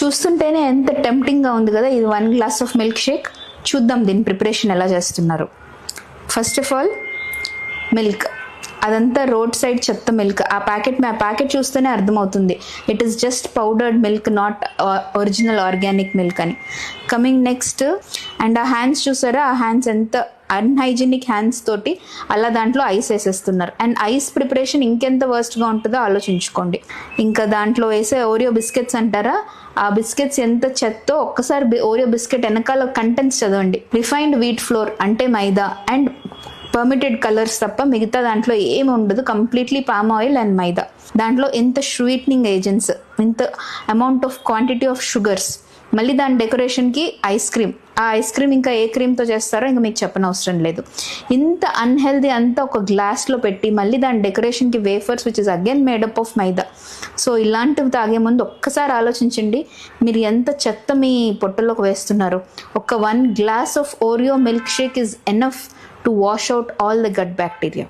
చూస్తుంటేనే ఎంత టెంప్టింగ్గా ఉంది కదా. ఇది 1 గ్లాస్ ఆఫ్ మిల్క్ షేక్. చూద్దాం దీని ప్రిపరేషన్ ఎలా చేస్తున్నారు. ఫస్ట్ ఆఫ్ ఆల్ మిల్క్, అదంతా రోడ్ సైడ్ చెత్త మిల్క్. ఆ ప్యాకెట్ చూస్తేనే అర్థమవుతుంది it is just powdered milk, not original organic milk అని. కమింగ్ నెక్స్ట్, అండ్ ఆ హ్యాండ్స్ చూసారా, ఆ హ్యాండ్స్ ఎంత అన్హైజీనిక్ హ్యాండ్స్ తోటి అలా దాంట్లో ఐస్ వేసేస్తున్నారు. అండ్ ఐస్ ప్రిపరేషన్ ఇంకెంత వర్స్ట్గా ఉంటుందో ఆలోచించుకోండి. ఇంకా దాంట్లో వేసే ఓరియో బిస్కెట్స్ అంటారా, ఆ బిస్కెట్స్ ఎంత చెత్తో ఒక్కసారి ఓరియో బిస్కెట్ వెనకాల కంటెంట్స్ చదవండి. రిఫైన్డ్ వీట్ ఫ్లోర్ అంటే మైదా అండ్ పర్మిటెడ్ కలర్స్ తప్ప మిగతా దాంట్లో ఏమి ఉండదు, కంప్లీట్లీ పామ్ ఆయిల్ అండ్ మైదా. దాంట్లో ఎంత స్వీట్నింగ్ ఏజెంట్స్, ఇంత amount of quantity of sugars, మళ్ళీ దాని డెకరేషన్కి ఐస్ క్రీమ్. ఆ ఐస్ క్రీమ్ ఇంకా ఏ క్రీమ్తో చేస్తారో ఇంకా మీకు చెప్పనవసరం లేదు. ఇంత అన్హెల్దీ అంతా ఒక గ్లాస్లో పెట్టి మళ్ళీ దాని డెకరేషన్కి wafers which is again made up of maida. So ఇలాంటివి తాగే ముందు ఒక్కసారి ఆలోచించండి మీరు ఎంత చెత్త మీ పొట్టలోకి వేస్తున్నారు. ఒక 1 glass of Oreo milk shake is enough to wash out all the gut bacteria.